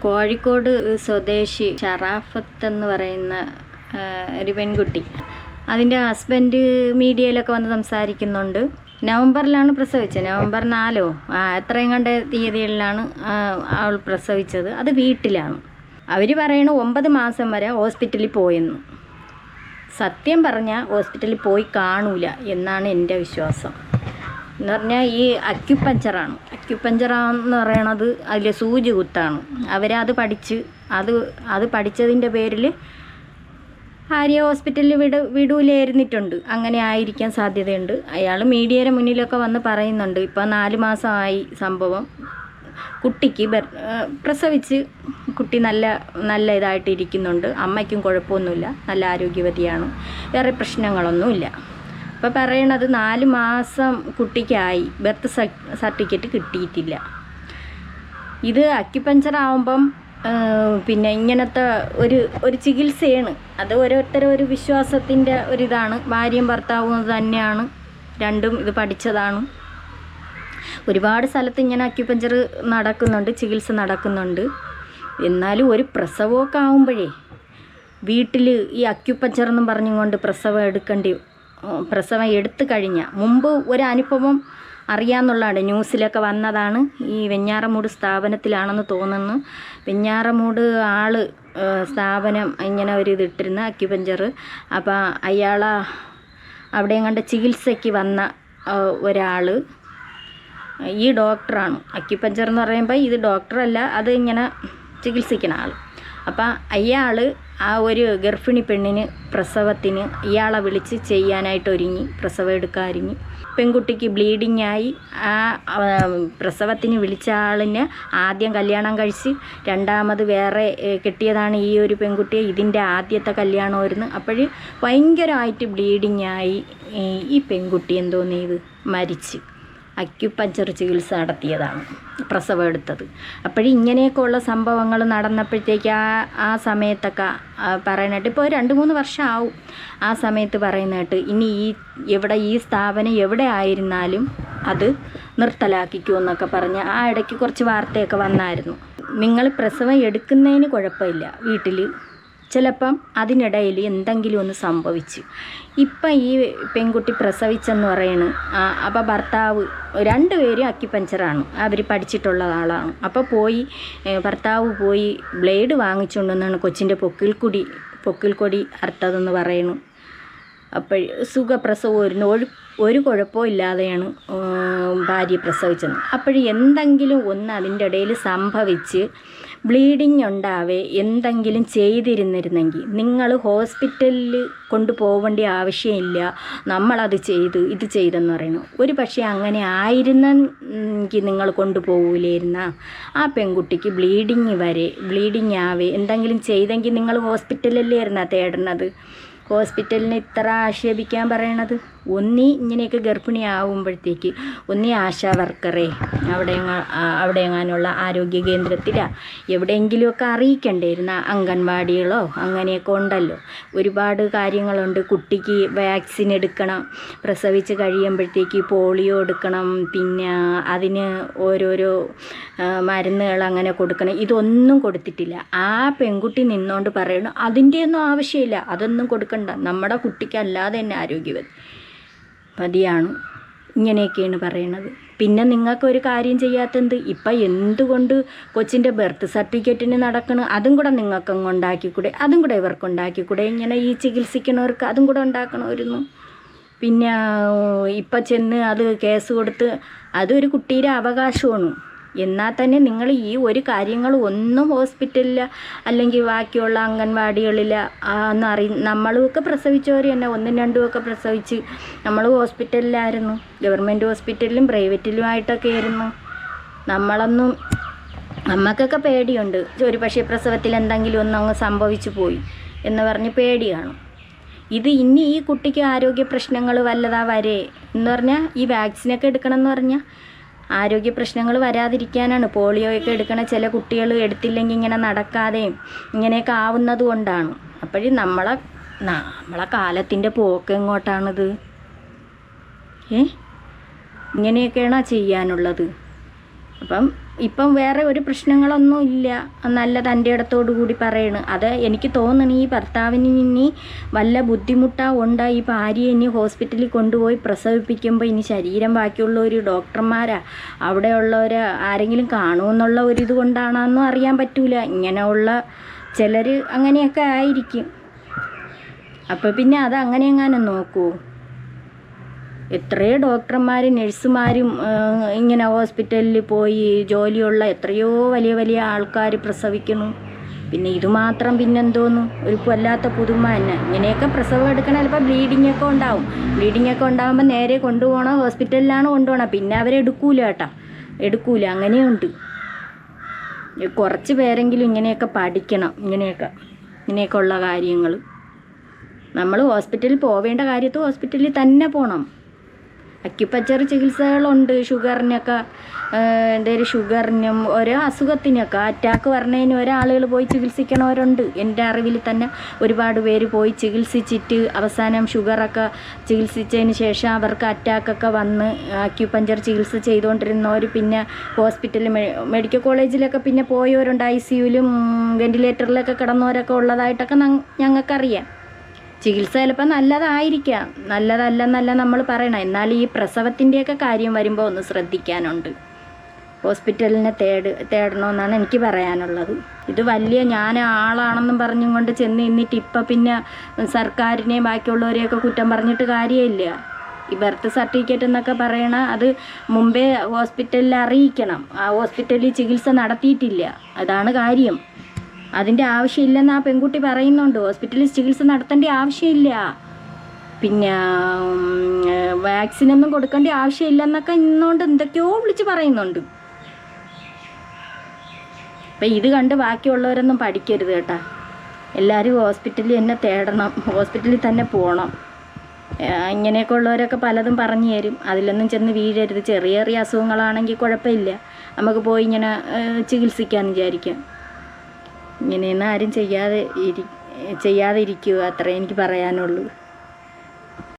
കോഴിക്കോട് സ്വദേശി ഷറാഫത്ത് എന്ന് പറയുന്ന ഒരു പെൺകുട്ടി, അതിൻ്റെ ഹസ്ബൻഡ് മീഡിയയിലൊക്കെ വന്ന് സംസാരിക്കുന്നുണ്ട്. നവംബറിലാണ് പ്രസവിച്ചത്. നവംബർ 4 എത്രയും കണ്ട തീയതികളിലാണ് അവൾ പ്രസവിച്ചത്. അത് വീട്ടിലാണ്. അവർ പറയണു 9 മാസം വരെ ഹോസ്പിറ്റലിൽ പോയെന്ന്. സത്യം പറഞ്ഞാൽ ഹോസ്പിറ്റലിൽ പോയി കാണൂല എന്നാണ് എൻ്റെ വിശ്വാസം. എന്ന് പറഞ്ഞാൽ ഈ അക്യുപഞ്ചറാണ്. അക്യുപഞ്ചറാന്ന് പറയണത് അതിൽ സൂചി കുത്താണ്. അവരത് പഠിച്ച് അത് പഠിച്ചതിൻ്റെ പേരിൽ ആര്യ ഹോസ്പിറ്റലിൽ വിടൂലായിരുന്നിട്ടുണ്ട്. അങ്ങനെ ആയിരിക്കാൻ സാധ്യതയുണ്ട്. അയാൾ മീഡിയയുടെ മുന്നിലൊക്കെ വന്ന് പറയുന്നുണ്ട്. ഇപ്പോൾ 4 മാസമായി സംഭവം. കുട്ടിക്ക് പ്രസവിച്ച് കുട്ടി നല്ല ഇതായിട്ട് ഇരിക്കുന്നുണ്ട്. അമ്മയ്ക്കും കുഴപ്പമൊന്നുമില്ല, നല്ല ആരോഗ്യവതിയാണ്, വേറെ പ്രശ്നങ്ങളൊന്നുമില്ല. അപ്പോൾ പറയണത് 4 മാസം കുട്ടിക്കായി, ബർത്ത് സർട്ടിഫിക്കറ്റ് കിട്ടിയിട്ടില്ല. ഇത് അക്യുപഞ്ചർ ആവുമ്പം പിന്നെ ഇങ്ങനത്തെ ഒരു ചികിത്സയാണ്. അത് ഓരോരുത്തരുടെ ഒരു വിശ്വാസത്തിൻ്റെ ഒരിതാണ്. ഭാര്യയും ഭർത്താവും തന്നെയാണ്, രണ്ടും ഇത് പഠിച്ചതാണ്. ഒരുപാട് സ്ഥലത്ത് ഇങ്ങനെ അക്യുപഞ്ചർ നടക്കുന്നുണ്ട്, ചികിത്സ നടക്കുന്നുണ്ട്. എന്നാലും ഒരു പ്രസവമൊക്കെ ആവുമ്പോഴേ വീട്ടിൽ ഈ അക്യുപഞ്ചർ എന്നും പറഞ്ഞുകൊണ്ട് പ്രസവം എടുത്തു കഴിഞ്ഞാൽ മുമ്പ് ഒരു അനുഭവം അറിയാമെന്നുള്ളതാണ്. ന്യൂസിലൊക്കെ വന്നതാണ്. ഈ വെഞ്ഞാറമൂട് സ്ഥാപനത്തിലാണെന്ന് തോന്നുന്നു. വെഞ്ഞാറമൂട് സ്ഥാപനം ഇങ്ങനെ ഒരു ഇതിട്ടിരുന്ന അക്യുപഞ്ചർ. അപ്പോൾ അവിടെയും കണ്ട ചികിത്സയ്ക്ക് വന്ന ഒരാൾ ഈ ഡോക്ടറാണ്. അക്യുപഞ്ചർ എന്ന് പറയുമ്പോൾ ഇത് ഡോക്ടറല്ല, അത് ഇങ്ങനെ ചികിത്സിക്കുന്ന ആൾ. അപ്പം അയാൾ ആ ഒരു ഗർഭിണി പെണ്ണിന് പ്രസവത്തിന് ഇയാളെ വിളിച്ച് ചെയ്യാനായിട്ട് പ്രസവം എടുക്കാൻ പെൺകുട്ടിക്ക് ബ്ലീഡിങ് ആയി. ആ പ്രസവത്തിന് വിളിച്ച ആളിനെ ആദ്യം കല്യാണം കഴിച്ച് രണ്ടാമത് വേറെ കെട്ടിയതാണ് ഈ ഒരു പെൺകുട്ടിയെ. ഇതിൻ്റെ ആദ്യത്തെ കല്യാണമായിരുന്നു. അപ്പോൾ ഭയങ്കരമായിട്ട് ബ്ലീഡിങ് ആയി ഈ പെൺകുട്ടി എന്തോന്ന് മരിച്ച്. അക്യുപഞ്ചർ ചികിത്സ നടത്തിയതാണ് പ്രസവം എടുത്തത്. അപ്പോഴിങ്ങനെയൊക്കെ ഉള്ള സംഭവങ്ങൾ നടന്നപ്പോഴത്തേക്ക് ആ സമയത്തൊക്കെ പറയുന്നിട്ട് ഇപ്പോൾ 2-3 വർഷം ആവും. ആ സമയത്ത് പറയുന്നിട്ട് ഇനി ഈ സ്ഥാപനം എവിടെ ആയിരുന്നാലും അത് നിർത്തലാക്കിക്കുമെന്നൊക്കെ പറഞ്ഞ് ആ ഇടയ്ക്ക് കുറച്ച് വാർത്തയൊക്കെ വന്നായിരുന്നു. നിങ്ങൾ പ്രസവം എടുക്കുന്നതിന് കുഴപ്പമില്ല, വീട്ടിൽ ചിലപ്പം അതിനിടയിൽ എന്തെങ്കിലും ഒന്ന് സംഭവിച്ചു. ഇപ്പം ഈ പെൺകുട്ടി പ്രസവിച്ചെന്ന് പറയുന്നു. അപ്പോൾ ഭർത്താവ് 2 പേരും അക്യുപഞ്ചറാണ്, അവർ പഠിച്ചിട്ടുള്ള ആളാണ്. അപ്പോൾ ഭർത്താവ് പോയി ബ്ലേഡ് വാങ്ങിച്ചുകൊണ്ടെന്നാണ് കൊച്ചിൻ്റെ പൊക്കിൾക്കൊടി അറുത്തതെന്ന് പറയുന്നു. അപ്പോൾ സുഖപ്രസവമായിരുന്നു, ഒരു കുഴപ്പവും ഇല്ലാതെയാണ് ഭാര്യ പ്രസവിച്ചത്. എന്തെങ്കിലും ഒന്ന് അതിൻ്റെ ഇടയിൽ സംഭവിച്ച് ബ്ലീഡിങ് ഉണ്ടാവേ എന്തെങ്കിലും ചെയ്തിരുന്നിരുന്നെങ്കിൽ നിങ്ങൾ ഹോസ്പിറ്റലിൽ കൊണ്ടുപോകേണ്ട ആവശ്യമില്ല. നമ്മളത് ഇത് ചെയ്തെന്ന് പറയുന്നു. ഒരു പക്ഷേ അങ്ങനെ ആയിരുന്നെങ്കിൽ നിങ്ങൾ കൊണ്ടുപോകില്ലായിരുന്ന ആ പെൺകുട്ടിക്ക് ബ്ലീഡിങ് ആവേ എന്തെങ്കിലും ചെയ്തെങ്കിൽ നിങ്ങൾ ഹോസ്പിറ്റലിലായിരുന്നാ തേടണത്. ഹോസ്പിറ്റലിന് ഇത്ര ആക്ഷേപിക്കാൻ പറയണത്. ഇങ്ങനെയൊക്കെ ഗർഭിണി ആവുമ്പോഴത്തേക്ക് ആശാ വർക്കറെ അവിടെ എങ്ങാനുള്ള ആരോഗ്യ കേന്ദ്രത്തിലോ എവിടെയെങ്കിലുമൊക്കെ അറിയിക്കണ്ടായിരുന്ന, അംഗൻവാടികളോ അങ്ങനെയൊക്കെ ഉണ്ടല്ലോ. ഒരുപാട് കാര്യങ്ങളുണ്ട്. കുട്ടിക്ക് വാക്സിൻ എടുക്കണം, പ്രസവിച്ച് കഴിയുമ്പോഴത്തേക്ക് പോളിയോ എടുക്കണം, പിന്നെ അതിന് ഓരോരോ മരുന്നുകൾ അങ്ങനെ കൊടുക്കണം. ഇതൊന്നും കൊടുത്തിട്ടില്ല. ആ പെൺകുട്ടി നിന്നുകൊണ്ട് പറയണം അതിൻ്റെയൊന്നും ആവശ്യമില്ല, അതൊന്നും കൊടുക്കണ്ട, നമ്മുടെ കുട്ടിക്കല്ലാതെ തന്നെ മതിയാണ്. ഇങ്ങനെയൊക്കെയാണ് പറയണത്. പിന്നെ നിങ്ങൾക്കൊരു കാര്യം ചെയ്യാത്തത് ഇപ്പം എന്തുകൊണ്ട് കൊച്ചിൻ്റെ ബർത്ത് സർട്ടിഫിക്കറ്റിന് നടക്കണം? അതും കൂടെ നിങ്ങൾക്കങ്ങ് ഉണ്ടാക്കിക്കൂടെ? അതും കൂടെ ഇവർക്കുണ്ടാക്കിക്കൂടെ? ഇങ്ങനെ ഈ ചികിത്സിക്കണവർക്ക് അതും കൂടെ ഉണ്ടാക്കണമായിരുന്നു. പിന്നെ ഇപ്പം ചെന്ന് അത് കേസ് കൊടുത്ത് അതൊരു കുട്ടിയുടെ അവകാശമാണ്. എന്നാൽ തന്നെ നിങ്ങൾ ഈ ഒരു കാര്യങ്ങൾ ഒന്നും ഹോസ്പിറ്റലിൽ അല്ലെങ്കിൽ ബാക്കിയുള്ള അംഗൻവാടികളിൽ നമ്മളൊക്കെ പ്രസവിച്ചവർ തന്നെ 1-2 ഒക്കെ പ്രസവിച്ച് നമ്മൾ ഹോസ്പിറ്റലിലായിരുന്നു. ഗവൺമെൻറ് ഹോസ്പിറ്റലിലും പ്രൈവറ്റിലുമായിട്ടൊക്കെ ആയിരുന്നു. നമ്മൾക്കൊക്കെ പേടിയുണ്ട്. ഒരു പക്ഷേ പ്രസവത്തിൽ എന്തെങ്കിലും ഒന്നങ്ങ് സംഭവിച്ചു പോയി എന്ന് പറഞ്ഞ് പേടിയാണ്. ഇനി ഈ കുട്ടിക്ക് ആരോഗ്യ പ്രശ്നങ്ങൾ വല്ലതാ എന്ന് പറഞ്ഞാൽ ഈ വാക്സിനൊക്കെ എടുക്കണം എന്ന് പറഞ്ഞാൽ ആരോഗ്യ പ്രശ്നങ്ങൾ വരാതിരിക്കാനാണ്. പോളിയോയൊക്കെ എടുക്കണ ചില കുട്ടികൾ എടുത്തില്ലെങ്കിൽ ഇങ്ങനെ നടക്കാതെയും ഇങ്ങനെയൊക്കെ ആവുന്നത് കൊണ്ടാണ്. നമ്മളെ കാലത്തിൻ്റെ പോക്ക് എങ്ങോട്ടാണിത്? ഇങ്ങനെയൊക്കെയാണോ ചെയ്യാനുള്ളത്? അപ്പം ഇപ്പം വേറെ ഒരു പ്രശ്നങ്ങളൊന്നും ഇല്ല, നല്ല തൻ്റെ ഇടത്തോടു കൂടി പറയണ്. അത് എനിക്ക് തോന്നണ ഈ ഭർത്താവിന് ഇനി വല്ല ബുദ്ധിമുട്ടാ ഈ ഭാര്യയെ ഇനി ഹോസ്പിറ്റലിൽ കൊണ്ടുപോയി പ്രസവിപ്പിക്കുമ്പോൾ ഇനി ശരീരം ബാക്കിയുള്ള ഒരു ഡോക്ടർമാരാ അവിടെയുള്ളവർ ആരെങ്കിലും കാണുമെന്നുള്ള ഒരിത് കൊണ്ടാണെന്നും അറിയാൻ പറ്റൂല. ഇങ്ങനെയുള്ള ചിലർ അങ്ങനെയൊക്കെ ആയിരിക്കും. അപ്പോൾ പിന്നെ അത് അങ്ങനെ എങ്ങാനും നോക്കൂ. എത്രയോ ഡോക്ടർമാരും നഴ്സുമാരും ഇങ്ങനെ ഹോസ്പിറ്റലിൽ പോയി ജോലിയുള്ള എത്രയോ വലിയ വലിയ ആൾക്കാർ പ്രസവിക്കുന്നു. പിന്നെ ഇതുമാത്രം പിന്നെന്തോന്നു ഒരു വല്ലാത്ത പുതുമ തന്നെ. ഇങ്ങനെയൊക്കെ പ്രസവം എടുക്കണം. ചിലപ്പോൾ ബ്ലീഡിങ് ഒക്കെ ഉണ്ടാകുമ്പോൾ നേരെ കൊണ്ടുപോകണം ഹോസ്പിറ്റലിലാണ് കൊണ്ടുപോകണം. പിന്നെ അവരെടുക്കൂല കേട്ടോ, എടുക്കൂല. അങ്ങനെയുണ്ട്. കുറച്ച് പേരെങ്കിലും ഇങ്ങനെയൊക്കെ പഠിക്കണം. ഇങ്ങനെയൊക്കെ ഉള്ള കാര്യങ്ങൾ. നമ്മൾ ഹോസ്പിറ്റലിൽ പോവേണ്ട കാര്യത്ത് ഹോസ്പിറ്റലിൽ തന്നെ പോകണം. അക്യുപഞ്ചർ ചികിത്സകളുണ്ട് ഷുഗറിനൊക്കെ, എന്തെങ്കിലും ഷുഗറിനും ഓരോ അസുഖത്തിനൊക്കെ. അറ്റാക്ക് പറഞ്ഞതിന് ഒരാളുകൾ പോയി ചികിത്സിക്കണവരുണ്ട്. എൻ്റെ അറിവിൽ തന്നെ ഒരുപാട് പേര് പോയി ചികിത്സിച്ചിട്ട് അവസാനം ഷുഗറൊക്കെ ചികിത്സിച്ചതിന് ശേഷം അവർക്ക് അറ്റാക്കൊക്കെ വന്ന് അക്യുപഞ്ചർ ചികിത്സ ചെയ്തുകൊണ്ടിരുന്നവർ പിന്നെ ഹോസ്പിറ്റലിൽ മെഡിക്കൽ കോളേജിലൊക്കെ പിന്നെ പോയവരുണ്ട്. ICUലും വെന്റിലേറ്ററിലൊക്കെ കിടന്നവരൊക്കെ ഉള്ളതായിട്ടൊക്കെ ഞങ്ങൾക്കറിയാം. ചികിത്സ ചിലപ്പോൾ നല്ലതായിരിക്കാം, നല്ലതല്ലെന്നല്ല നമ്മൾ പറയണം. എന്നാൽ ഈ പ്രസവത്തിൻ്റെയൊക്കെ കാര്യം വരുമ്പോൾ ഒന്ന് ശ്രദ്ധിക്കാനുണ്ട്. ഹോസ്പിറ്റലിനെ തേടണമെന്നാണ് എനിക്ക് പറയാനുള്ളത്. ഇത് വലിയ ഞാൻ ആളാണെന്നും പറഞ്ഞും കൊണ്ട് ചെന്ന് നിന്നിട്ട് ഇപ്പം പിന്നെ സർക്കാരിനെയും ബാക്കിയുള്ളവരെയൊക്കെ കുറ്റം പറഞ്ഞിട്ട് കാര്യമില്ല. ഈ ബർത്ത് സർട്ടിഫിക്കറ്റ് എന്നൊക്കെ പറയണ അത് മുമ്പേ ഹോസ്പിറ്റലിൽ അറിയിക്കണം. ആ ഹോസ്പിറ്റലിൽ ചികിത്സ നടത്തിയിട്ടില്ല, അതാണ് കാര്യം. അതിൻ്റെ ആവശ്യമില്ലെന്ന് ആ പെൺകുട്ടി പറയുന്നുണ്ട്. ഹോസ്പിറ്റലിൽ ചികിത്സ നടത്തേണ്ട ആവശ്യമില്ല, പിന്നെ വാക്സിനൊന്നും കൊടുക്കേണ്ട ആവശ്യമില്ലെന്നൊക്കെ ഇന്നുകൊണ്ട് എന്തൊക്കെയോ വിളിച്ച് പറയുന്നുണ്ട്. അപ്പം ഇത് കണ്ട് ബാക്കിയുള്ളവരൊന്നും പഠിക്കരുത് കേട്ടോ. എല്ലാവരും ഹോസ്പിറ്റലിൽ തന്നെ തേടണം, ഹോസ്പിറ്റലിൽ തന്നെ പോകണം. ഇങ്ങനെയൊക്കെ ഉള്ളവരൊക്കെ പലതും പറഞ്ഞു തരും. അതിലൊന്നും ചെന്ന് വീഴരുത്. ചെറിയ ചെറിയ അസുഖങ്ങളാണെങ്കിൽ കുഴപ്പമില്ല, നമുക്ക് പോയി ഇങ്ങനെ ചികിത്സിക്കാമെന്ന് വിചാരിക്കാം. ഇങ്ങനെയൊന്നും ആരും ചെയ്യാതെ ഇരിക്കുക, അത്രേ എനിക്ക് പറയാനുള്ളൂ.